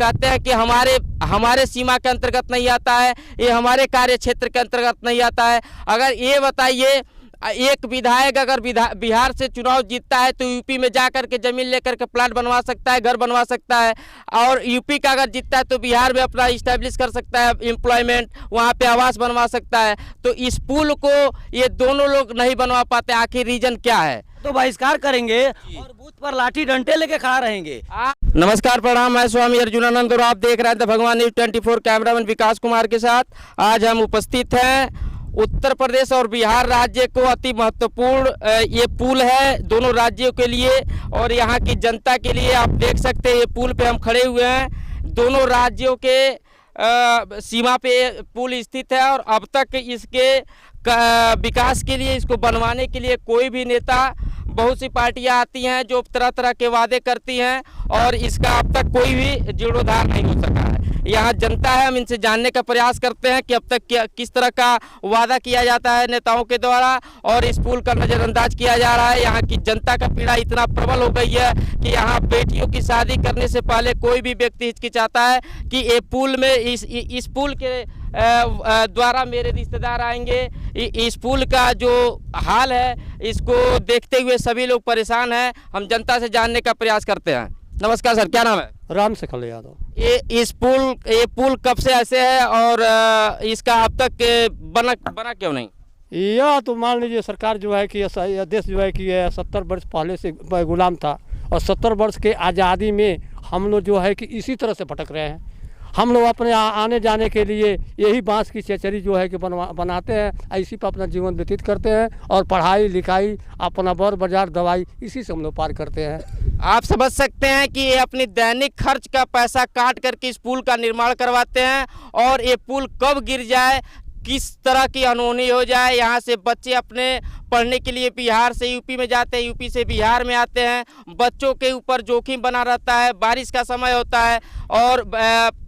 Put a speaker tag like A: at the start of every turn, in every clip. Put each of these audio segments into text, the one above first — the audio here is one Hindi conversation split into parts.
A: कहते हैं कि हमारे सीमा के अंतर्गत नहीं आता है, ये हमारे कार्य क्षेत्र के अंतर्गत नहीं आता है। अगर ये बताइए, एक विधायक अगर बिहार से चुनाव जीतता है तो यूपी में जाकर के जमीन लेकर के प्लाट बनवा सकता है, घर बनवा सकता है, और यूपी का अगर जीतता है तो बिहार में अपना इस्टेब्लिश कर सकता है एम्प्लॉयमेंट, वहाँ पे आवास बनवा सकता है। तो इस पुल को ये दोनों लोग नहीं बनवा पाते, आखिर रीजन क्या है?
B: तो बहिष्कार करेंगे और बूथ पर लाठी डंडे लेके खड़ा रहेंगे।
A: नमस्कार, प्रणाम, मैं स्वामी अर्जुनानंद और आप देख रहे थे भगवान न्यूज 24। कैमरामैन विकास कुमार के साथ आज हम उपस्थित हैं उत्तर प्रदेश और बिहार राज्य को अति महत्वपूर्ण ये पुल है दोनों राज्यों के लिए और यहाँ की जनता के लिए। आप देख सकते हैं ये पुल पे हम खड़े हुए हैं, दोनों राज्यों के सीमा पे पुल स्थित है और अब तक इसके विकास के लिए, इसको बनवाने के लिए कोई भी नेता, बहुत सी पार्टियां आती हैं जो तरह तरह के वादे करती हैं और इसका अब तक कोई भी जीर्णोद्धार नहीं हो सका है। यहाँ जनता है, हम इनसे जानने का प्रयास करते हैं कि अब तक किस तरह का वादा किया जाता है नेताओं के द्वारा और इस पुल का नज़रअंदाज किया जा रहा है। यहाँ की जनता का पीड़ा इतना प्रबल हो गई है कि यहाँ बेटियों की शादी करने से पहले कोई भी व्यक्ति हिचकिचाता है कि ये पुल में इस पुल के द्वारा मेरे रिश्तेदार आएंगे। इस पुल का जो हाल है इसको देखते हुए सभी लोग परेशान हैं। हम जनता से जानने का प्रयास करते हैं। नमस्कार सर, क्या नाम है?
C: राम शेखर यादव।
A: ये पुल कब से ऐसे है और इसका अब तक बना क्यों नहीं?
C: यह तो मान लीजिए सरकार जो है कि यह देश जो है कि 70 वर्ष पहले से गुलाम था और 70 वर्ष के आज़ादी में हम लोग जो है कि इसी तरह से भटक रहे हैं। हम लोग अपने आने जाने के लिए यही बांस की चचरी जो है कि बनाते हैं, इसी पर अपना जीवन व्यतीत करते हैं और पढ़ाई लिखाई, अपना बर बाजार, दवाई, इसी से हम लोग पार करते हैं।
A: आप समझ सकते हैं कि ये अपनी दैनिक खर्च का पैसा काट करके इस पुल का निर्माण करवाते हैं और ये पुल कब गिर जाए, किस तरह की अनहोनी हो जाए, यहाँ से बच्चे अपने पढ़ने के लिए बिहार से यूपी में जाते हैं, यूपी से बिहार में आते हैं, बच्चों के ऊपर जोखिम बना रहता है, बारिश का समय होता है और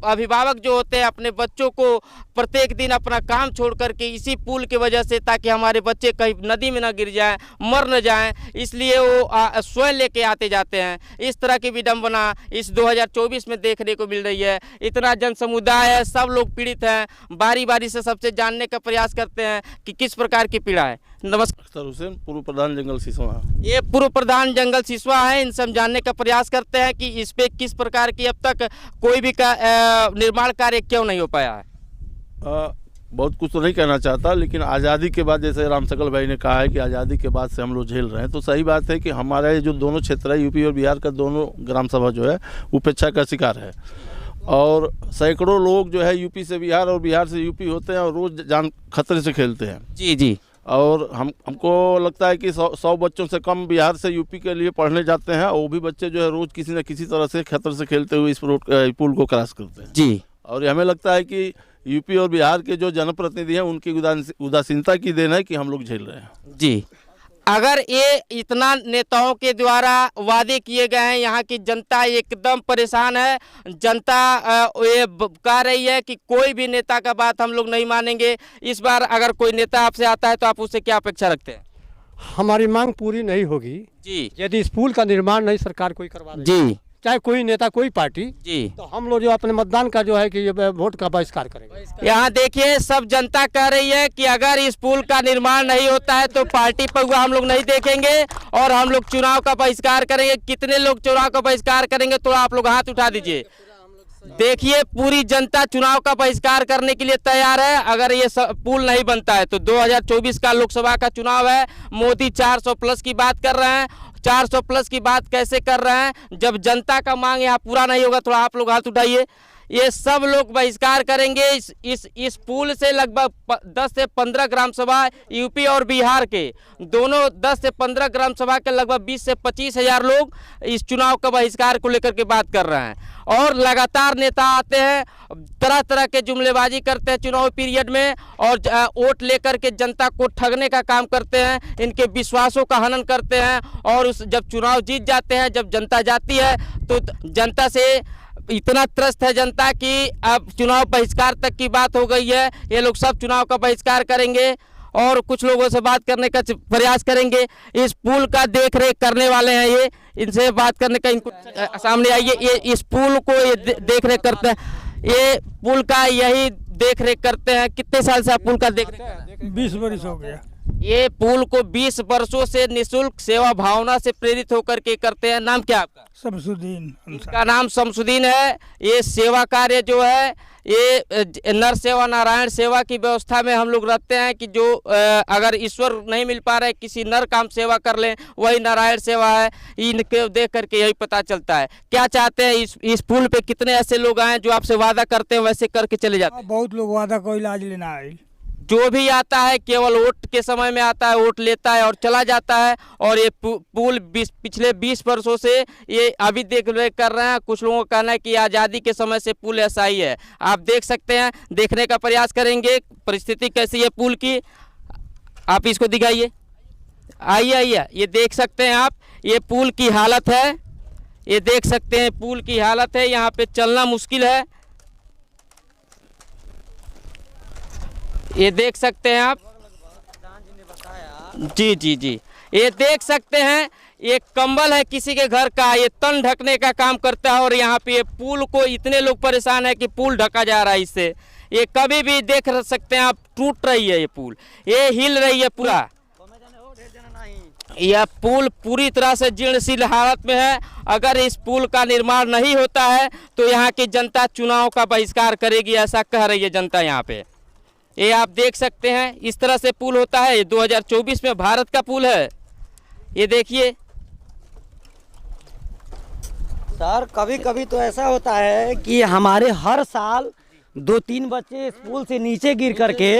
A: अभिभावक जो होते हैं अपने बच्चों को प्रत्येक दिन अपना काम छोड़ करके इसी पुल की वजह से, ताकि हमारे बच्चे कहीं नदी में ना गिर जाएं, मर न जाएं, इसलिए वो स्वयं लेके आते जाते हैं। इस तरह की विडंबना इस 2024 में देखने को मिल रही है। इतना जन समुदाय है, सब लोग पीड़ित हैं। बारी बारी से सबसे जानने का प्रयास करते हैं कि किस प्रकार की पीड़ा है। नमस्कार
D: हुसैन, पूर्व प्रधान जंगल सिसवा।
A: ये पूर्व प्रधान जंगल सिसवा है, इनसे हम जानने का प्रयास करते हैं कि इस पे किस प्रकार की अब तक कोई भी निर्माण कार्य क्यों नहीं हो पाया है।
D: बहुत कुछ तो नहीं कहना चाहता, लेकिन आज़ादी के बाद, जैसे राम शकल भाई ने कहा है कि आज़ादी के बाद से हम लोग झेल रहे हैं, तो सही बात है कि हमारे जो दोनों क्षेत्र है, यूपी और बिहार का, दोनों ग्राम सभा जो है उपेक्षा का शिकार है और सैकड़ों लोग जो है यूपी से बिहार और बिहार से यूपी होते हैं और रोज़ जान खतरे से खेलते हैं।
A: जी जी।
D: और हमको लगता है कि 100 बच्चों से कम बिहार से यूपी के लिए पढ़ने जाते हैं और वो भी बच्चे जो है रोज़ किसी न किसी तरह से खतरे से खेलते हुए इस पुल को क्रॉस करते हैं।
A: जी।
D: और हमें लगता है कि यूपी और बिहार के जो जनप्रतिनिधि हैं उनकी उदासीनता की देन है कि हम लोग झेल रहे हैं।
A: जी। अगर ये इतना नेताओं के द्वारा वादे किए गए हैं, यहाँ की जनता एकदम परेशान है। जनता ये कह रही है कि कोई भी नेता का बात हम लोग नहीं मानेंगे। इस बार अगर कोई नेता आपसे आता है तो आप उससे क्या अपेक्षा रखते हैं?
C: हमारी मांग पूरी नहीं होगी
A: जी
C: यदि इस पुल का निर्माण नहीं सरकार कोई करवा रही
A: जी,
C: चाहे कोई नेता कोई पार्टी
A: जी,
C: तो हम लोग जो अपने मतदान का जो है कि ये वोट का बहिष्कार करेंगे।
A: यहाँ देखिए सब जनता कह रही है कि अगर इस पुल का निर्माण नहीं होता है तो पार्टी पर हम लोग नहीं देखेंगे और हम लोग चुनाव का बहिष्कार करेंगे। कितने लोग चुनाव का बहिष्कार करेंगे तो आप लोग हाथ उठा दीजिए। देखिए पूरी जनता चुनाव का बहिष्कार करने के लिए तैयार है अगर ये पुल नहीं बनता है तो। 2024 का लोकसभा का चुनाव है, मोदी 400 प्लस की बात कर रहे हैं। 400 प्लस की बात कैसे कर रहे हैं जब जनता का मांग यहाँ पूरा नहीं होगा? थोड़ा आप लोग हाथ उठाइए। ये सब लोग बहिष्कार करेंगे। इस पुल से लगभग 10 से 15 ग्राम सभा यूपी और बिहार के दोनों 10 से 15 ग्राम सभा के लगभग 20 से 25 हजार लोग इस चुनाव का बहिष्कार को लेकर के बात कर रहे हैं। और लगातार नेता आते हैं, तरह तरह के जुमलेबाजी करते हैं चुनाव पीरियड में और वोट लेकर के जनता को ठगने का काम करते हैं, इनके विश्वासों का हनन करते हैं। और जब चुनाव जीत जाते हैं, जब जनता जाती है तो जनता से इतना त्रस्त है जनता कि अब चुनाव बहिष्कार तक की बात हो गई है। ये लोग सब चुनाव का बहिष्कार करेंगे और कुछ लोगों से बात करने का प्रयास करेंगे। इस पुल का देख रेख करने वाले हैं इनसे बात करने का इनको सामने आइए। ये इस पुल को ये देख रेख करते हैं, ये पुल का यही देख रेख करते हैं। कितने साल से आप पुल का देख रेख कर रहे हैं?
E: 20 वर्ष हो गया।
A: ये पुल को 20 वर्षों से निःशुल्क सेवा भावना से प्रेरित होकर के करते हैं। नाम क्या आपका?
E: शमसुद्दीन।
A: इनका नाम शमसुद्दीन है। ये सेवा कार्य जो है ये नर सेवा नारायण सेवा की व्यवस्था में हम लोग रखते हैं कि जो अगर ईश्वर नहीं मिल पा रहे किसी नर काम सेवा कर लें, वही नारायण सेवा है। इनके देख करके यही पता चलता है। क्या चाहते हैं इस पुल पे कितने ऐसे लोग आए जो आपसे वादा करते हैं वैसे करके चले जाते हैं?
E: बहुत लोग वादा को इलाज लेना है।
A: जो भी आता है केवल वोट के समय में आता है, वोट लेता है और चला जाता है। और ये पुल पिछले 20 वर्षों से ये अभी देख रेख कर रहे हैं। कुछ लोगों का कहना है कि आज़ादी के समय से पुल ऐसा ही है। आप देख सकते हैं, देखने का प्रयास करेंगे परिस्थिति कैसी है पुल की। आप इसको दिखाइए, आइए आइए, ये देख सकते हैं आप, ये पुल की हालत है। ये देख सकते हैं पुल की हालत है, यहाँ पे चलना मुश्किल है। ये देख सकते हैं आप, जी जी जी, ये देख सकते हैं। ये कंबल है किसी के घर का, ये तन ढकने का काम करता है। और यहाँ पे ये पुल को इतने लोग परेशान है कि पुल ढका जा रहा है इससे। ये कभी भी देख सकते हैं आप, टूट रही है ये पुल, ये हिल रही है पूरा। यह पुल पूरी तरह से जीर्णशील हालत में है। अगर इस पुल का निर्माण नहीं होता है तो यहाँ की जनता चुनाव का बहिष्कार करेगी, ऐसा कह रही है जनता यहाँ पे। ये आप देख सकते हैं, इस तरह से पुल होता है। ये 2024 में भारत का पुल है, ये देखिए।
B: सर कभी कभी तो ऐसा होता है कि हमारे हर साल 2-3 बच्चे इस पुल से नीचे गिर करके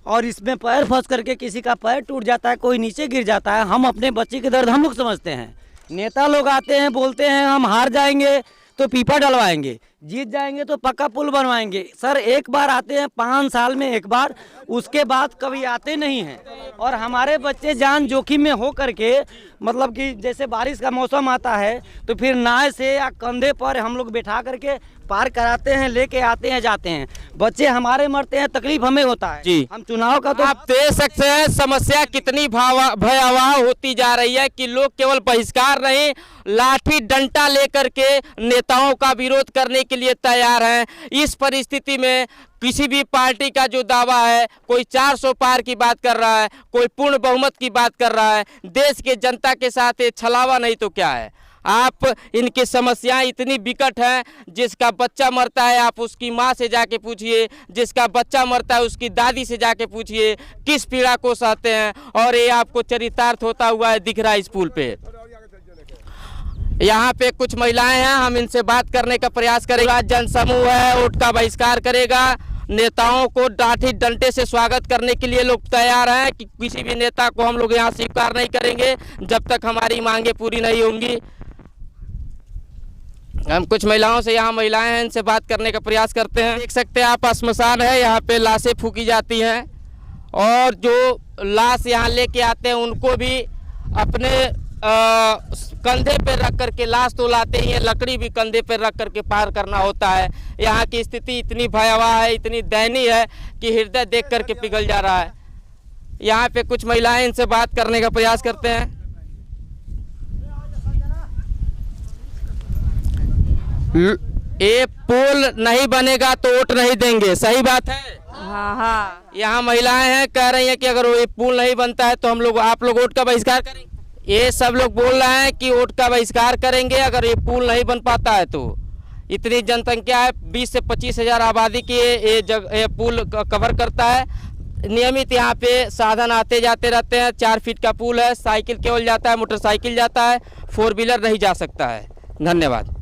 B: और इसमें पैर फंस करके किसी का पैर टूट जाता है, कोई नीचे गिर जाता है। हम अपने बच्चे के दर्द हम लोग समझते हैं। नेता लोग आते हैं, बोलते हैं हम हार जाएंगे तो पीपा डलवाएंगे, जीत जाएंगे तो पक्का पुल बनवाएंगे। सर एक बार आते हैं 5 साल में एक बार, उसके बाद कभी आते नहीं हैं। और हमारे बच्चे जान जोखिम में हो करके, मतलब कि जैसे बारिश का मौसम आता है तो फिर नाव से या कंधे पर हम लोग बैठा करके पार कराते हैं, लेके आते हैं, जाते हैं। बच्चे हमारे मरते हैं, तकलीफ हमें होता है
A: जी।
B: हम चुनाव का तो
A: आप देख सकते हैं समस्या कितनी भयावह होती जा रही है कि लोग केवल बहिष्कार नहीं, लाठी डंडा लेकर के नेताओं का विरोध करने के लिए तैयार हैं। इस परिस्थिति में किसी भी पार्टी का जो दावा है, कोई 400 पार की बात कर रहा है, कोई पूर्ण बहुमत की बात कर रहा है, देश के जनता के साथ ये छलावा नहीं तो क्या है। आप इनकी समस्याएं इतनी विकट हैं, जिसका बच्चा मरता है आप उसकी माँ से जाके पूछिए, जिसका बच्चा मरता है उसकी दादी से जाके पूछिए किस पीड़ा को सहते हैं। और ये आपको चरितार्थ होता हुआ है दिख रहा है इस पुल पे। यहाँ पे कुछ महिलाएं हैं, हम इनसे बात करने का प्रयास करेंगे। जनसमूह है, वोट का बहिष्कार करेगा। नेताओं को लाठी डंडे से स्वागत करने के लिए लोग तैयार हैं कि किसी भी नेता को हम लोग यहाँ स्वीकार नहीं करेंगे जब तक हमारी मांगे पूरी नहीं होंगी। हम कुछ महिलाओं से, यहाँ महिलाएं हैं, इनसे बात करने का प्रयास करते हैं। देख सकते हैं आप, श्मशान है, यहाँ पे लाशें फूकी जाती हैं। और जो लाश यहाँ लेके आते हैं उनको भी अपने कंधे पे रख करके, लाश तो लाते ही हैं, लकड़ी भी कंधे पे रख करके पार करना होता है। यहाँ की स्थिति इतनी भयावह है, इतनी दयनीय है कि हृदय देख करके पिघल जा रहा है। यहाँ पे कुछ महिलाएं, इनसे बात करने का प्रयास करते हैं। ये पुल नहीं बनेगा तो वोट नहीं देंगे, सही बात है?
F: हाँ हाँ।
A: यहाँ महिलाएं हैं, कह रही हैं कि अगर ये पुल नहीं बनता है तो हम लोग, आप लोग वोट का बहिष्कार करेंगे। ये सब लोग बोल रहे हैं कि वोट का बहिष्कार करेंगे अगर ये पुल नहीं बन पाता है तो। इतनी जनसंख्या है, 20 से 25 हज़ार आबादी की ये पुल कवर करता है। नियमित यहाँ पे साधन आते जाते रहते हैं। 4 फीट का पुल है, साइकिल केवल जाता है, मोटरसाइकिल जाता है, 4 व्हीलर नहीं जा सकता है। धन्यवाद।